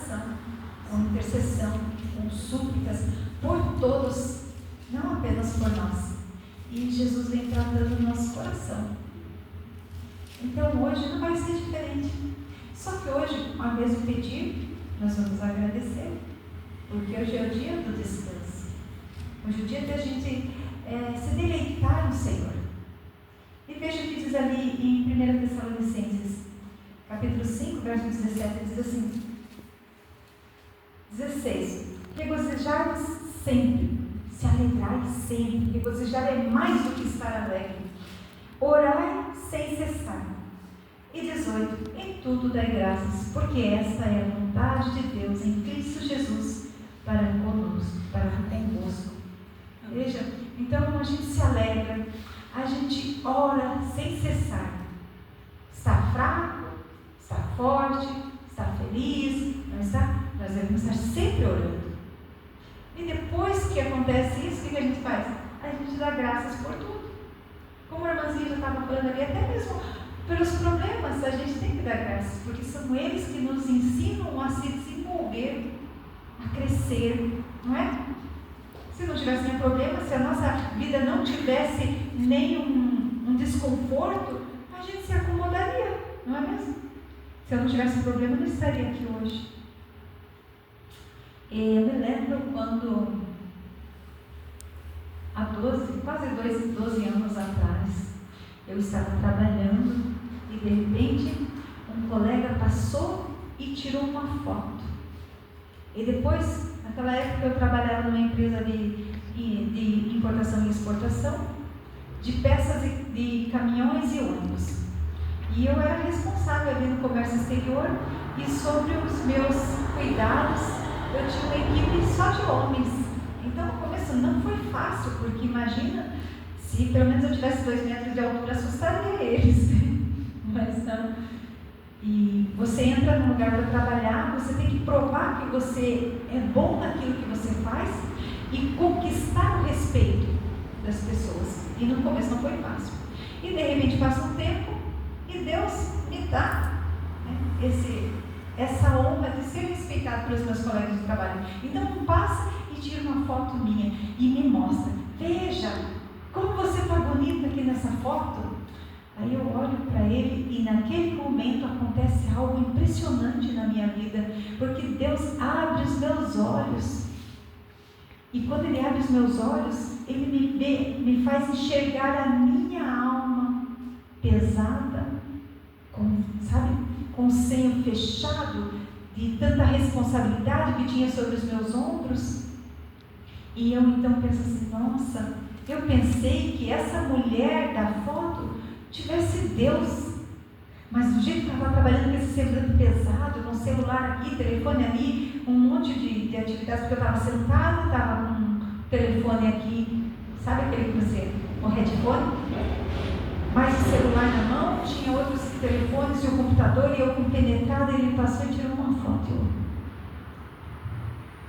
oração, com intercessão, com súplicas, por todos, não apenas por nós. E Jesus vem tratando o nosso coração. Então hoje não vai ser diferente. Só que hoje, ao invés de pedir, nós vamos agradecer, porque hoje é o dia do descanso. Hoje é o dia da gente se deleitar no Senhor. E veja o que diz ali em 1 Tessalonicenses, capítulo 5, verso 17, diz assim: 16. Regozijai-vos sempre, se alegrai sempre. Regozijar é mais do que estar alegre. Orai sem cessar. E 18. Em tudo dai graças, porque esta é a vontade de Deus em Cristo Jesus para conosco, para convosco. Veja, então a gente se alegra, a gente ora sem cessar. Está fraco, está forte, está feliz, não está? Nós devemos estar sempre orando. E depois que acontece isso, o que a gente faz? A gente dá graças por tudo. Como a irmãzinha já estava falando ali, até mesmo pelos problemas, a gente tem que dar graças, porque são eles que nos ensinam a se desenvolver, a crescer, não é? Se não tivesse nenhum problema, se a nossa vida não tivesse nenhum desconforto, a gente se acomodaria, não é mesmo? Se eu não tivesse problema, eu não estaria aqui hoje. Eu me lembro quando, há quase 12 anos atrás, eu estava trabalhando e de repente um colega passou e tirou uma foto. E depois, naquela época eu trabalhava numa empresa de importação e exportação de peças de caminhões e ônibus. E eu era responsável ali no comércio exterior, e sobre os meus cuidados eu tinha uma equipe só de homens. Então no começo não foi fácil, porque imagina, se pelo menos eu tivesse 2 metros de altura, assustaria eles. Mas não. E você entra num lugar para trabalhar, você tem que provar que você é bom naquilo que você faz e conquistar o respeito das pessoas. E no começo não foi fácil. E de repente passa um tempo e Deus me dá, né, essa honra de ser respeitado pelos meus colegas de trabalho. Então passa e tira uma foto minha e me mostra: veja como você está bonita aqui nessa foto. Aí eu olho para ele e naquele momento acontece algo impressionante na minha vida, porque Deus abre os meus olhos. E quando Ele abre os meus olhos, Ele me faz enxergar a minha alma pesada, com o senho fechado, de tanta responsabilidade que tinha sobre os meus ombros. E eu então penso assim: nossa, eu pensei que essa mulher da foto tivesse Deus, mas do jeito que eu estava trabalhando com esse semblante pesado, com celular aqui, telefone ali, um monte de atividades, porque eu estava sentada, estava com um telefone aqui, sabe aquele que você, um headphone, mais o celular na mão, tinha outros telefones e o computador, e eu compenetrada, e ele passou e tirou uma foto.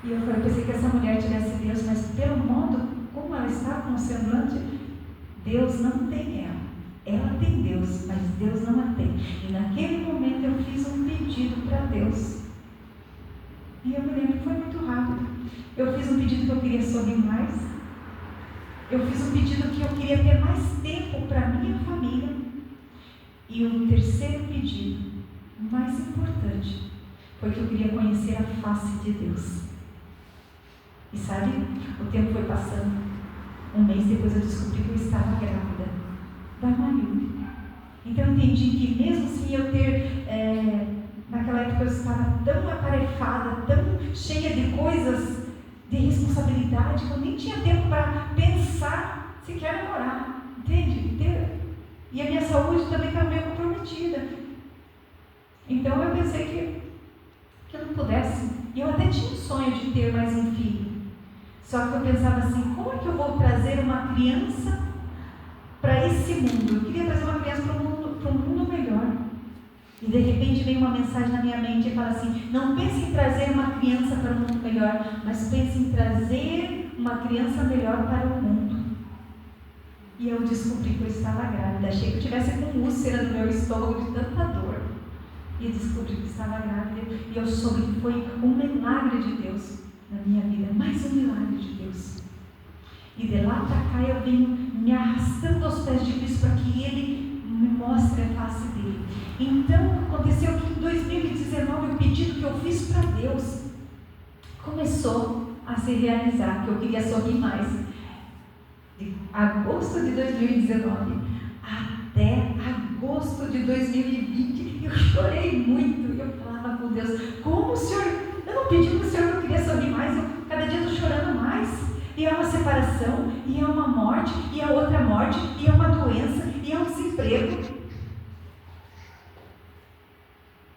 E eu pensei que essa mulher tivesse Deus, mas pelo modo como ela está com o semblante, Deus não tem ela. Ela tem Deus, mas Deus não a tem. E naquele momento eu fiz um pedido para Deus. E eu me lembro que foi muito rápido. Eu fiz um pedido que eu queria sorrir mais. Eu fiz um pedido que eu queria ter mais tempo para minha família. E o terceiro pedido, o mais importante, foi que eu queria conhecer a face de Deus. E sabe, o tempo foi passando. Um mês depois eu descobri que eu estava grávida da Mayu. Então eu entendi que mesmo sem eu ter, naquela época eu estava tão atarefada, tão cheia de coisas, de responsabilidade, que eu nem tinha tempo para pensar sequer namorar, entende? E a minha saúde também estava meio comprometida. Então eu pensei que eu não pudesse. E eu até tinha um sonho de ter mais um filho. Só que eu pensava assim: como é que eu vou trazer uma criança para esse mundo? Eu queria trazer uma criança para um mundo melhor. E de repente vem uma mensagem na minha mente e fala assim: não pense em trazer uma criança para um mundo melhor, mas pense em trazer uma criança melhor para o mundo. E eu descobri que eu estava grávida. Achei que eu tivesse com úlcera no meu estômago de tanta dor. e descobri que estava grávida, e eu soube que foi um milagre de Deus na minha vida, mais um milagre de Deus. E de lá para cá eu venho me arrastando aos pés de Cristo para que Ele me mostre a face dele. Então aconteceu que em 2019 o pedido que eu fiz para Deus começou a se realizar, que eu queria sorrir mais. De agosto de 2019 até agosto de 2020 eu chorei muito e eu falava com Deus: como o Senhor, eu não pedi para o Senhor que eu queria sorrir mais, cada dia eu estou chorando mais. E é uma separação, e é uma morte, e é outra morte, e é uma doença, e é um desemprego,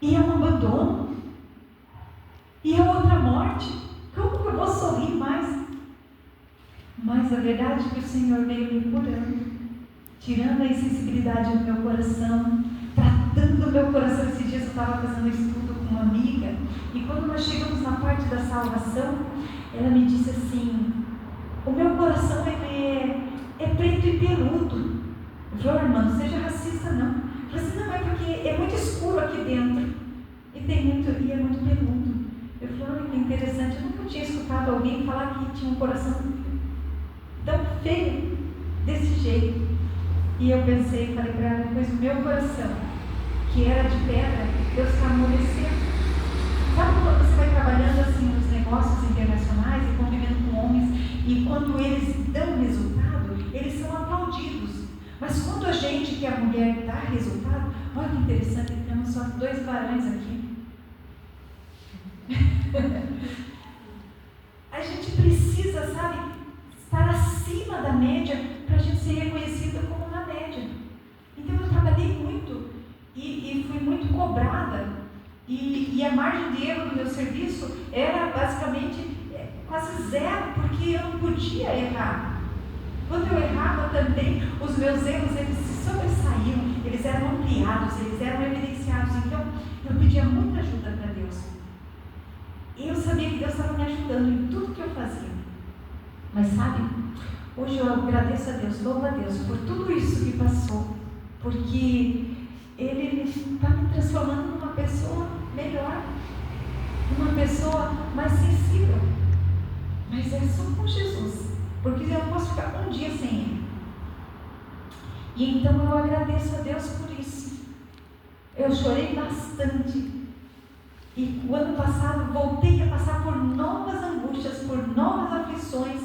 e é um abandono, e é outra morte. Como que eu vou sorrir mais? Mas a verdade é que o Senhor veio me curando, tirando a insensibilidade do meu coração, tratando o meu coração. Esses dias eu estava fazendo um estudo com uma amiga, e quando nós chegamos na parte da salvação, ela me disse assim: o meu coração é preto e peludo. Eu falei: irmã, não seja racista não. Eu falei assim: não, é porque é muito escuro aqui dentro e é muito peludo. Eu falei: olha que interessante, eu nunca tinha escutado alguém falar que tinha um coração tão feio desse jeito. E eu pensei, falei para ela: pois o meu coração, que era de pedra, Deus está amolecendo. Sabe quando você vai trabalhando assim nos negócios internacionais e convivendo com homens, e quando eles dão resultado, eles são aplaudidos. Mas quando a gente, que é a mulher, dá resultado, olha que interessante, temos só 2 varões aqui. A gente precisa, sabe, estar acima da média para a gente ser reconhecida como na média. Então eu trabalhei muito e fui muito cobrada. E a margem de erro do meu serviço era basicamente quase zero, porque eu não podia errar. Quando eu errava também, os meus erros, eles se sobressaíam, eles eram ampliados, eles eram evidenciados. Então eu pedia muita ajuda para Deus. E eu sabia que Deus estava me ajudando em tudo que eu fazia. Mas sabe, hoje eu agradeço a Deus, louvo a Deus por tudo isso que passou, porque Ele está me transformando numa pessoa melhor, uma pessoa mais sensível. Mas é só com Jesus, porque eu não posso ficar um dia sem Ele. E então eu agradeço a Deus por isso. Eu chorei bastante. E o ano passado voltei a passar por novas angústias, por novas aflições.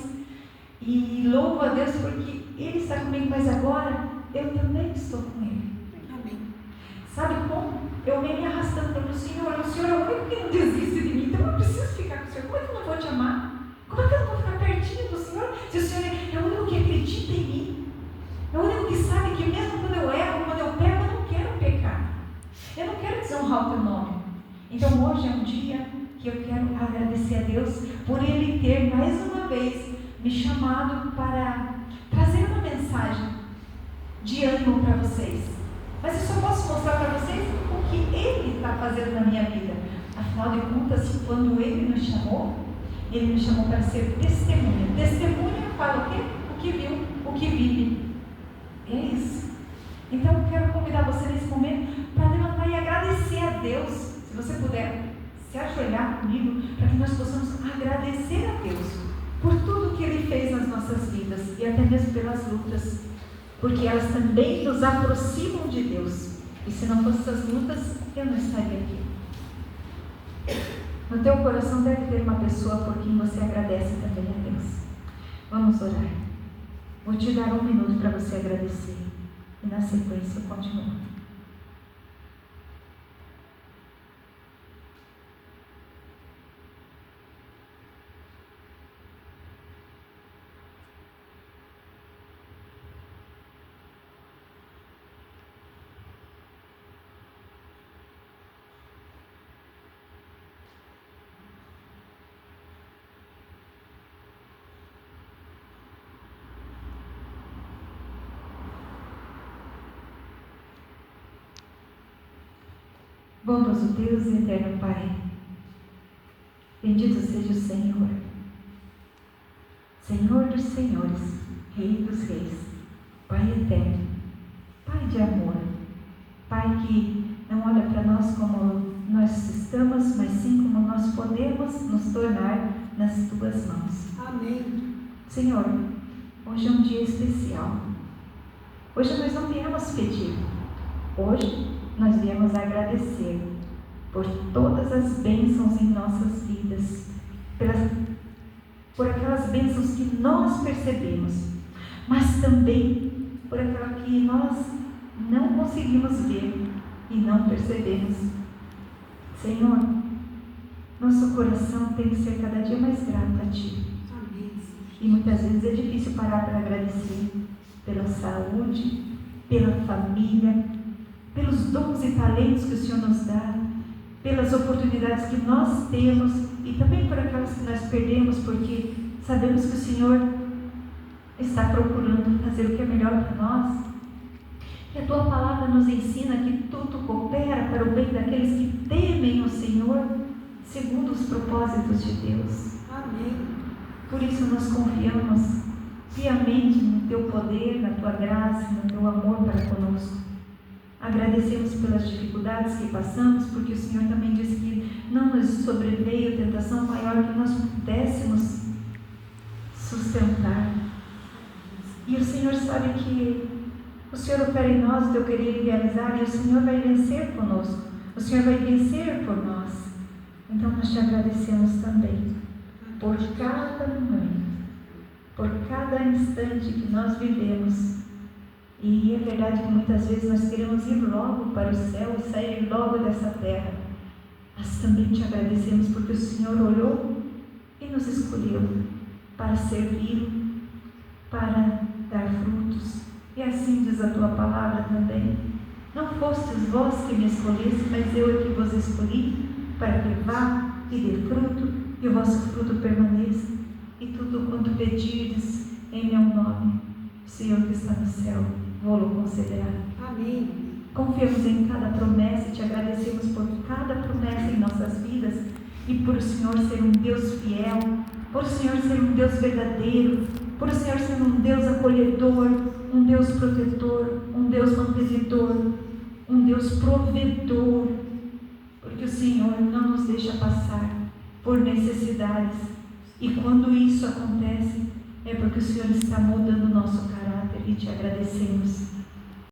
E louvo a Deus porque Ele está comigo, mas agora eu também estou com Ele. Amém. Sabe como? Eu venho me arrastando para o Senhor é o único que não desiste de mim, então eu preciso ficar com o Senhor. Como é que eu não vou te amar? Como é que eu não vou ficar pertinho do Senhor? Se o Senhor é o único que acredita em mim, é o único que sabe que mesmo quando eu erro, quando eu pego, eu não quero pecar. Eu não quero desonrar o teu nome. Então hoje é um dia que eu quero agradecer a Deus por Ele ter mais uma vez me chamado para trazer uma mensagem de ânimo para vocês. Mas eu só posso mostrar para vocês o que Ele está fazendo na minha vida. Afinal de contas, quando Ele me chamou para ser testemunha. Testemunha fala o quê? O que viu, o que vive. É isso. Então eu quero convidar você nesse momento para levantar e agradecer a Deus. Se você puder se ajoelhar comigo, para que nós possamos agradecer a Deus por tudo que Ele fez nas nossas vidas e até mesmo pelas lutas, porque elas também nos aproximam de Deus. E se não fossem essas lutas, eu não estaria aqui. No teu coração deve ter uma pessoa por quem você agradece também a Deus. Vamos orar. Vou te dar 1 minuto para você agradecer. E na sequência eu continuo. Bondoso Deus e eterno Pai, bendito seja o Senhor, Senhor dos senhores, Rei dos reis, Pai eterno, Pai de amor, Pai que não não olha para nós como nós estamos, mas sim como nós podemos nos tornar nas tuas mãos. Amém. Senhor, hoje é um dia especial. Hoje nós não viemos pedir. Hoje nós viemos agradecer por todas as bênçãos em nossas vidas, por aquelas bênçãos que nós percebemos, mas também por aquela que nós não conseguimos ver e não percebemos. Senhor, nosso coração tem que ser cada dia mais grato a Ti. Amém. E muitas vezes é difícil parar para agradecer pela saúde, pela família, pelos dons e talentos que o Senhor nos dá, pelas oportunidades que nós temos e também por aquelas que nós perdemos, porque sabemos que o Senhor está procurando fazer o que é melhor para nós. E a Tua palavra nos ensina que tudo coopera para o bem daqueles que temem o Senhor, segundo os propósitos de Deus. Amém. Por isso nós confiamos piamente no Teu poder, na Tua graça, no Teu amor para conosco. Agradecemos pelas dificuldades que passamos, porque o Senhor também disse que não nos sobreveio tentação maior que nós pudéssemos sustentar. E o Senhor sabe que o Senhor opera em nós o Teu querer e realizar, e o Senhor vai vencer conosco. O Senhor vai vencer por nós. Então nós Te agradecemos também por cada momento, por cada instante que nós vivemos. E é verdade que muitas vezes nós queremos ir logo para o céu e sair logo dessa terra. Mas também Te agradecemos porque o Senhor olhou e nos escolheu para servir, para dar frutos. E assim diz a Tua palavra também: não fostes vós que me escolheste, mas eu é que vos escolhi, para que vá e dê fruto, e o vosso fruto permaneça, e tudo quanto pedirdes em meu nome, o Senhor que está no céu vou-lo concederá. Amém. Confiamos em cada promessa e Te agradecemos por cada promessa em nossas vidas, e por o Senhor ser um Deus fiel, por o Senhor ser um Deus verdadeiro, por o Senhor ser um Deus acolhedor, um Deus protetor, um Deus mantenedor, um Deus provedor, porque o Senhor não nos deixa passar por necessidades, e quando isso acontece, é porque o Senhor está mudando o nosso caráter, e Te agradecemos.